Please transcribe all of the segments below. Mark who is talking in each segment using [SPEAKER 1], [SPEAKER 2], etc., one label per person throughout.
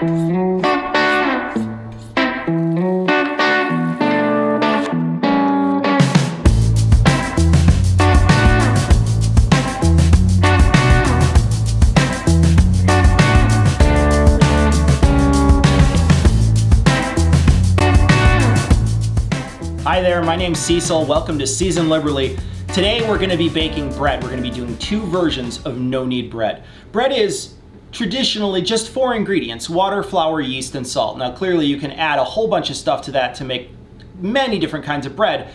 [SPEAKER 1] Hi there, my name's Cecil. Welcome to Season Liberally. Today we're going to be baking bread. We're going to be doing two versions of no-knead bread. Bread is traditionally just four ingredients: water, flour, yeast, and salt. Now clearly you can add a whole bunch of stuff to that to make many different kinds of bread,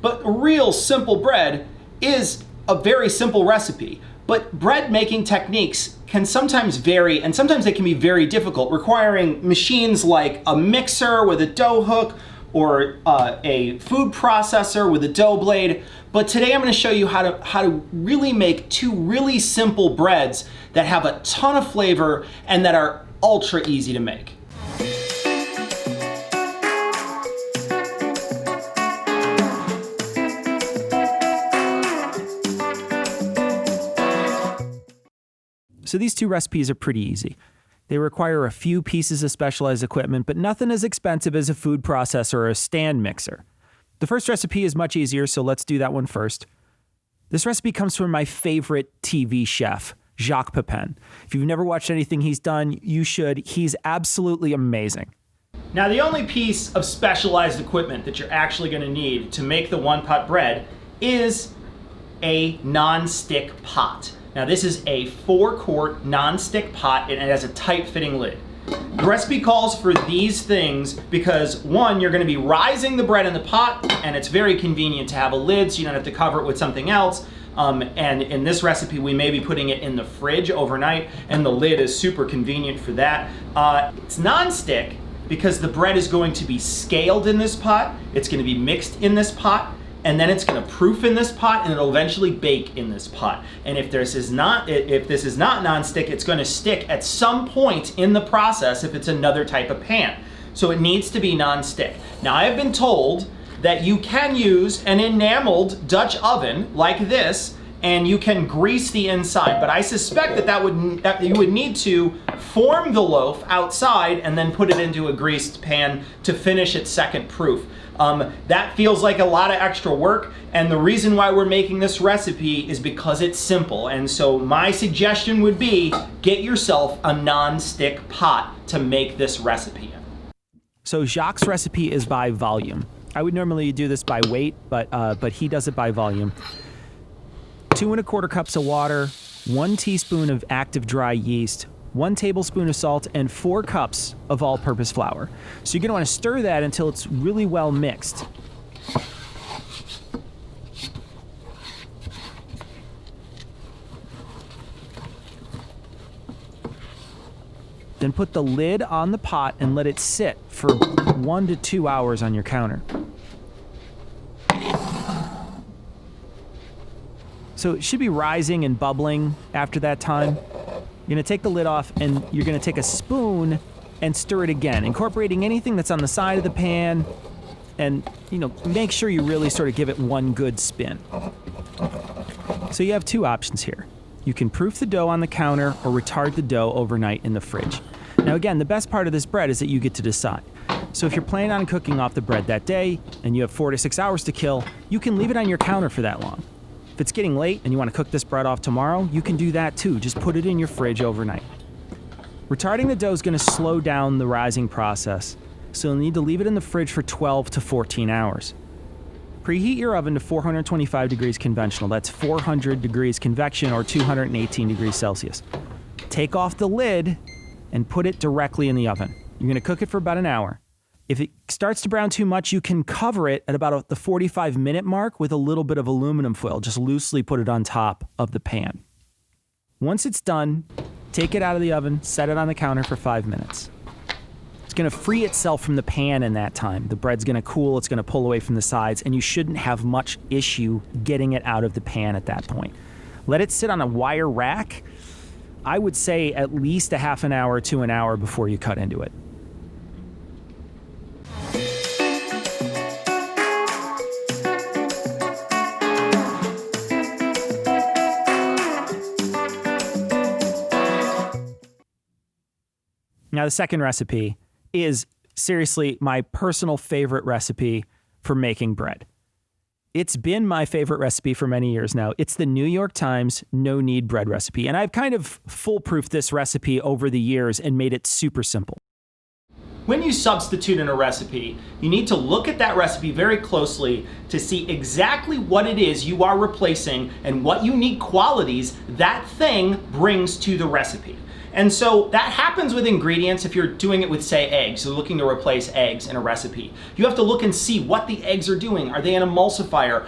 [SPEAKER 1] but real simple bread is a very simple recipe. But bread making techniques can sometimes vary, and sometimes they can be very difficult, requiring machines like a mixer with a dough hook or a food processor with a dough blade. But today I'm going to show you how to really make two really simple breads that have a ton of flavor and that are ultra easy to make. So these two recipes are pretty easy. They require a few pieces of specialized equipment, but nothing as expensive as a food processor or a stand mixer. The first recipe is much easier, so let's do that one first. This recipe comes from my favorite TV chef, Jacques Pepin. If you've never watched anything he's done, you should. He's absolutely amazing. Now, the only piece of specialized equipment that you're actually going to need to make the one-pot bread is a non-stick pot. Now this is a 4-quart non-stick pot and it has a tight-fitting lid. The recipe calls for these things because, one, you're going to be rising the bread in the pot, and it's very convenient to have a lid so you don't have to cover it with something else. And in this recipe we may be putting it in the fridge overnight, and the lid is super convenient for that. It's non-stick because the bread is going to be scaled in this pot, it's going to be mixed in this pot, and then it's going to proof in this pot, and it'll eventually bake in this pot. And if this is not non-stick, it's going to stick at some point in the process if it's another type of pan. So it needs to be non-stick. Now I have been told that you can use an enameled Dutch oven like this, and you can grease the inside, but I suspect that you would need to form the loaf outside and then put it into a greased pan to finish its second proof. That feels like a lot of extra work, and the reason why we're making this recipe is because it's simple. And so my suggestion would be get yourself a non-stick pot to make this recipe in. So Jacques' recipe is by volume. I would normally do this by weight, but he does it by volume. 2 1/4 cups of water, 1 teaspoon of active dry yeast, 1 tablespoon of salt, and 4 cups of all-purpose flour. So you're going to want to stir that until it's really well mixed. Then put the lid on the pot and let it sit for 1 to 2 hours on your counter. So it should be rising and bubbling after that time. You're going to take the lid off and you're going to take a spoon and stir it again, incorporating anything that's on the side of the pan, and make sure you really sort of give it one good spin. So you have two options here. You can proof the dough on the counter or retard the dough overnight in the fridge. Now again, the best part of this bread is that you get to decide. So if you're planning on cooking off the bread that day and you have 4 to 6 hours to kill, you can leave it on your counter for that long. If it's getting late and you want to cook this bread off tomorrow, you can do that too. Just put it in your fridge overnight. Retarding the dough is going to slow down the rising process, so you'll need to leave it in the fridge for 12 to 14 hours. Preheat your oven to 425 degrees conventional. That's 400 degrees convection or 218 degrees Celsius. Take off the lid and put it directly in the oven. You're going to cook it for about an hour. If it starts to brown too much, you can cover it at about the 45-minute mark with a little bit of aluminum foil. Just loosely put it on top of the pan. Once it's done, take it out of the oven, set it on the counter for 5 minutes. It's going to free itself from the pan in that time. The bread's going to cool, it's going to pull away from the sides, and you shouldn't have much issue getting it out of the pan at that point. Let it sit on a wire rack. I would say at least a half an hour to an hour before you cut into it. Now, the second recipe is seriously my personal favorite recipe for making bread. It's been my favorite recipe for many years now. It's the New York Times no-knead bread recipe, and I've kind of foolproofed this recipe over the years and made it super simple. When you substitute in a recipe, you need to look at that recipe very closely to see exactly what it is you are replacing and what unique qualities that thing brings to the recipe. And so that happens with ingredients if you're doing it with, say, eggs. So looking to replace eggs in a recipe. You have to look and see what the eggs are doing. Are they an emulsifier?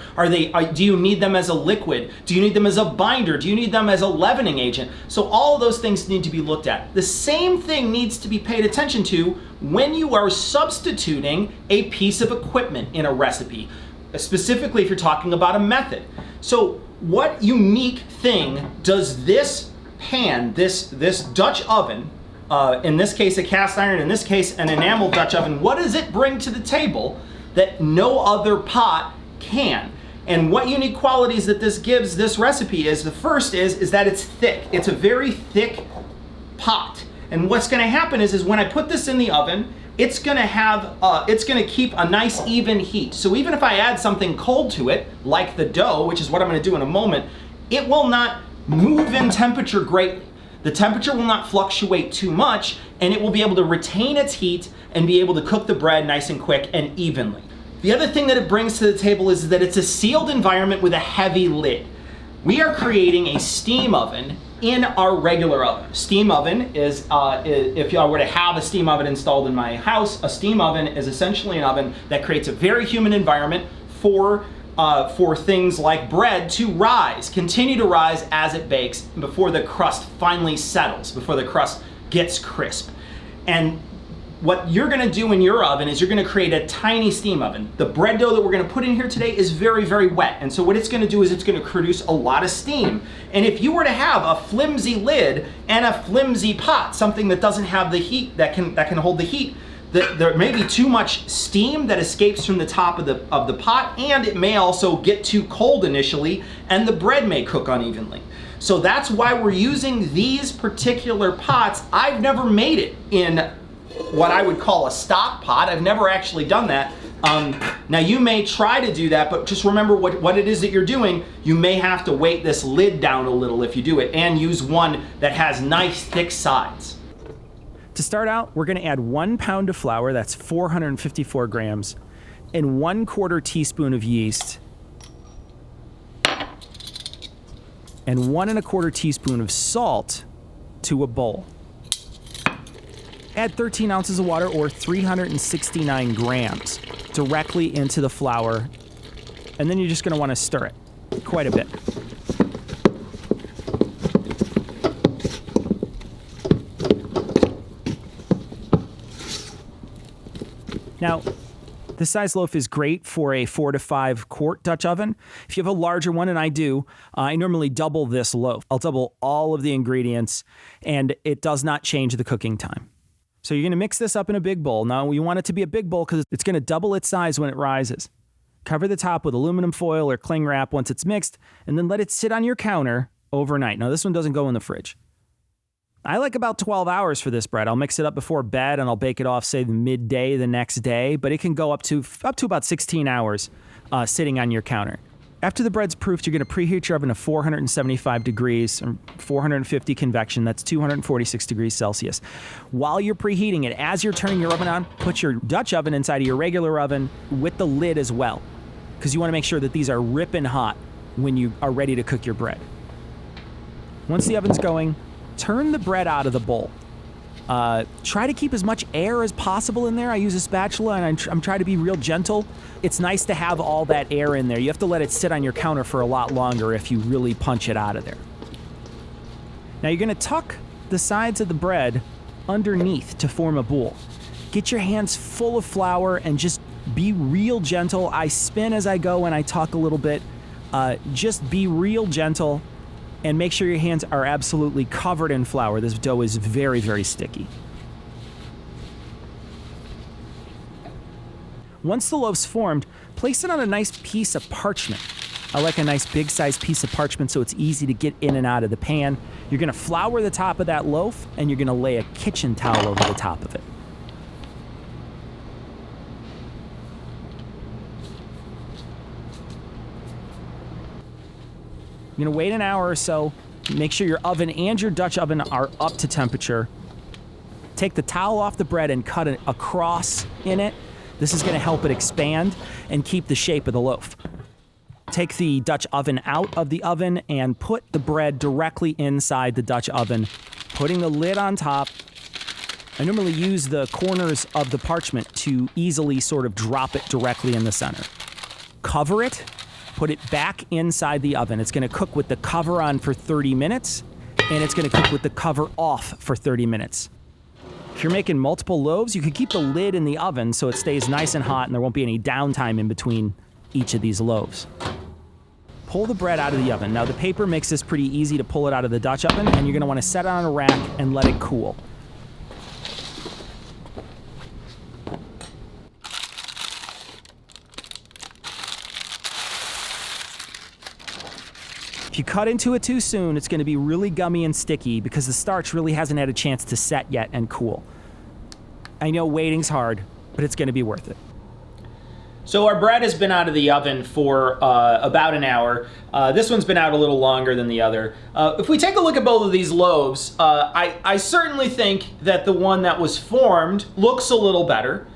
[SPEAKER 1] Do you need them as a liquid? Do you need them as a binder? Do you need them as a leavening agent? So all of those things need to be looked at. The same thing needs to be paid attention to when you are substituting a piece of equipment in a recipe, specifically if you're talking about a method. So what unique thing does this pan, this Dutch oven, in this case a cast iron, in this case an enamel Dutch oven, what does it bring to the table that no other pot can? And what unique qualities that this gives this recipe is, the first is that it's thick. It's a very thick pot. And what's gonna happen is when I put this in the oven, it's gonna keep a nice even heat. So even if I add something cold to it, like the dough, which is what I'm gonna do in a moment, it will not move in temperature greatly. The temperature will not fluctuate too much, and it will be able to retain its heat and be able to cook the bread nice and quick and evenly. The other thing that it brings to the table is that it's a sealed environment with a heavy lid. We are creating a steam oven in our regular oven. Steam oven is, if I were to have a steam oven installed in my house, a steam oven is essentially an oven that creates a very humid environment for things like bread to continue to rise as it bakes before the crust finally settles, before the crust gets crisp. And what you're gonna do in your oven is you're gonna create a tiny steam oven. The bread dough that we're gonna put in here today is very, very wet. And so what it's gonna do is it's gonna produce a lot of steam. And if you were to have a flimsy lid and a flimsy pot, something that doesn't have the heat, that can hold the heat, there may be too much steam that escapes from the top of the pot, and it may also get too cold initially, and the bread may cook unevenly. So that's why we're using these particular pots. I've never made it in what I would call a stock pot. I've never actually done that. Now you may try to do that, but just remember what it is that you're doing. You may have to weight this lid down a little if you do it, and use one that has nice thick sides. To start out, we're gonna add 1 pound of flour, that's 454 grams, and 1/4 teaspoon of yeast, and 1 1/4 teaspoon of salt to a bowl. Add 13 ounces of water, or 369 grams, directly into the flour, and then you're just gonna wanna stir it quite a bit. Now, this size loaf is great for a 4 to 5 quart Dutch oven. If you have a larger one, and I do, I normally double this loaf. I'll double all of the ingredients, and it does not change the cooking time. So you're gonna mix this up in a big bowl. Now, you want it to be a big bowl because it's gonna double its size when it rises. Cover the top with aluminum foil or cling wrap once it's mixed, and then let it sit on your counter overnight. Now, this one doesn't go in the fridge. I like about 12 hours for this bread. I'll mix it up before bed and I'll bake it off, say, midday the next day, but it can go up to about 16 hours sitting on your counter. After the bread's proofed, you're gonna preheat your oven to 475 degrees, or 450 convection, that's 246 degrees Celsius. While you're preheating it, as you're turning your oven on, put your Dutch oven inside of your regular oven with the lid as well, because you wanna make sure that these are ripping hot when you are ready to cook your bread. Once the oven's going, turn the bread out of the bowl. Try to keep as much air as possible in there. I use a spatula and I'm trying to be real gentle. It's nice to have all that air in there. You have to let it sit on your counter for a lot longer if you really punch it out of there. Now you're gonna tuck the sides of the bread underneath to form a bowl. Get your hands full of flour and just be real gentle. I spin as I go and I tuck a little bit. Just be real gentle. And make sure your hands are absolutely covered in flour. This dough is very, very sticky. Once the loaf's formed, place it on a nice piece of parchment. I like a nice big size piece of parchment so it's easy to get in and out of the pan. You're gonna flour the top of that loaf and you're gonna lay a kitchen towel over the top of it. You're gonna wait an hour or so. Make sure your oven and your Dutch oven are up to temperature. Take the towel off the bread and cut it across in it. This is gonna help it expand and keep the shape of the loaf. Take the Dutch oven out of the oven and put the bread directly inside the Dutch oven, putting the lid on top. I normally use the corners of the parchment to easily sort of drop it directly in the center. Cover it, put it back inside the oven. It's gonna cook with the cover on for 30 minutes, and it's gonna cook with the cover off for 30 minutes. If you're making multiple loaves, you could keep the lid in the oven so it stays nice and hot and there won't be any downtime in between each of these loaves. Pull the bread out of the oven. Now the paper makes this pretty easy to pull it out of the Dutch oven, and you're gonna wanna set it on a rack and let it cool. If you cut into it too soon, it's gonna be really gummy and sticky because the starch really hasn't had a chance to set yet and cool. I know waiting's hard, but it's gonna be worth it. So our bread has been out of the oven for about an hour. This one's been out a little longer than the other. If we take a look at both of these loaves, I certainly think that the one that was formed looks a little better.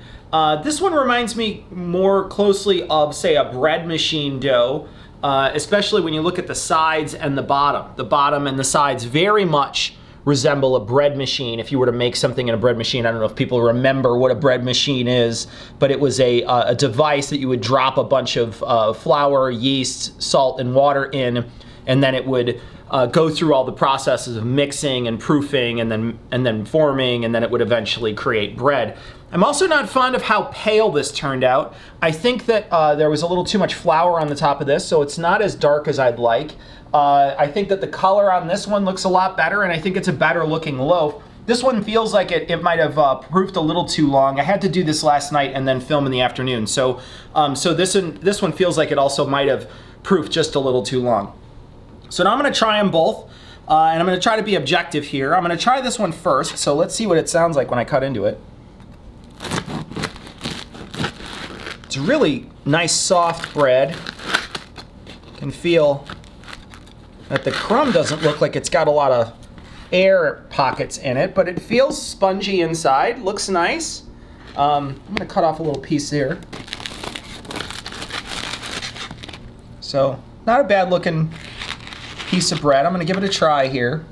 [SPEAKER 1] This one reminds me more closely of, say, a bread machine dough. Especially when you look at the sides and the bottom. The bottom and the sides very much resemble a bread machine. If you were to make something in a bread machine, I don't know if people remember what a bread machine is, but it was a device that you would drop a bunch of flour, yeast, salt, and water in, and then it would go through all the processes of mixing and proofing and then forming, and then it would eventually create bread. I'm also not fond of how pale this turned out. I think that there was a little too much flour on the top of this, so it's not as dark as I'd like. I think that the color on this one looks a lot better, and I think it's a better looking loaf. This one feels like it might have proofed a little too long. I had to do this last night and then film in the afternoon, so this one feels like it also might have proofed just a little too long. So now I'm gonna try them both, and I'm gonna try to be objective here. I'm gonna try this one first, so let's see what it sounds like when I cut into it. It's really nice soft bread. You can feel that the crumb doesn't look like it's got a lot of air pockets in it, but it feels spongy inside, looks nice. I'm gonna cut off a little piece here. So, not a bad looking piece of bread. I'm gonna give it a try here.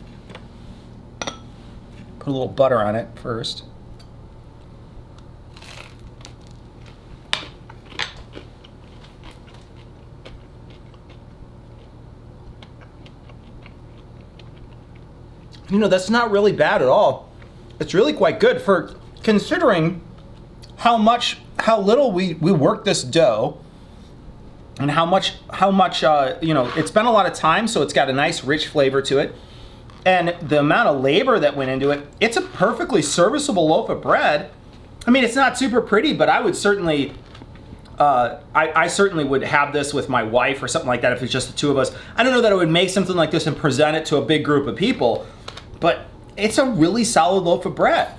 [SPEAKER 1] Put a little butter on it first. You know, that's not really bad at all. It's really quite good for considering how little we work this dough, and how much you know, it's been a lot of time, so it's got a nice rich flavor to it. And the amount of labor that went into it, it's a perfectly serviceable loaf of bread. I mean, it's not super pretty, but I would certainly I certainly would have this with my wife or something like that if it's just the two of us. I don't know that I would make something like this and present it to a big group of people, but it's a really solid loaf of bread.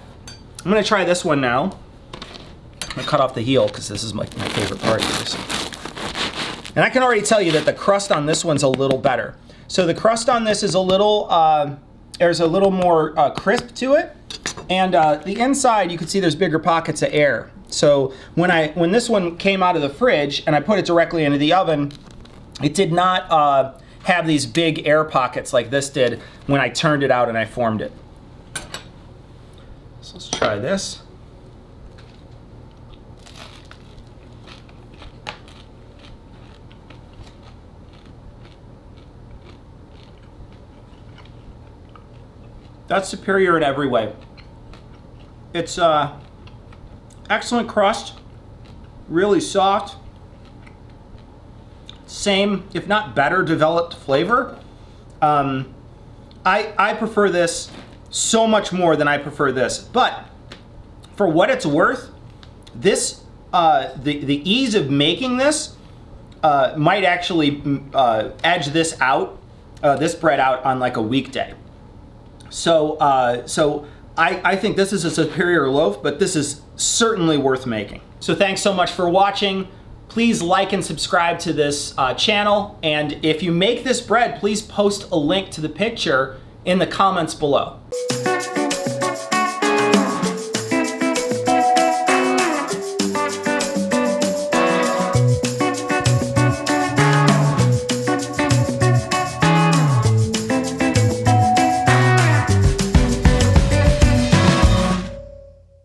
[SPEAKER 1] I'm gonna try this one now. I'm gonna cut off the heel because this is my favorite part of this. And I can already tell you that the crust on this one's a little better. So the crust on this is a little, there's a little more crisp to it. And the inside, you can see there's bigger pockets of air. So when this one came out of the fridge and I put it directly into the oven, it did not have these big air pockets like this did when I turned it out and I formed it. So let's try this. That's superior in every way. It's excellent crust, really soft, same, if not better, developed flavor. I prefer this so much more than I prefer this, but for what it's worth, this the ease of making this might actually edge this out, this bread out on like a weekday. So I think this is a superior loaf, but this is certainly worth making. So thanks so much for watching. Please like and subscribe to this channel. And if you make this bread, please post a link to the picture in the comments below.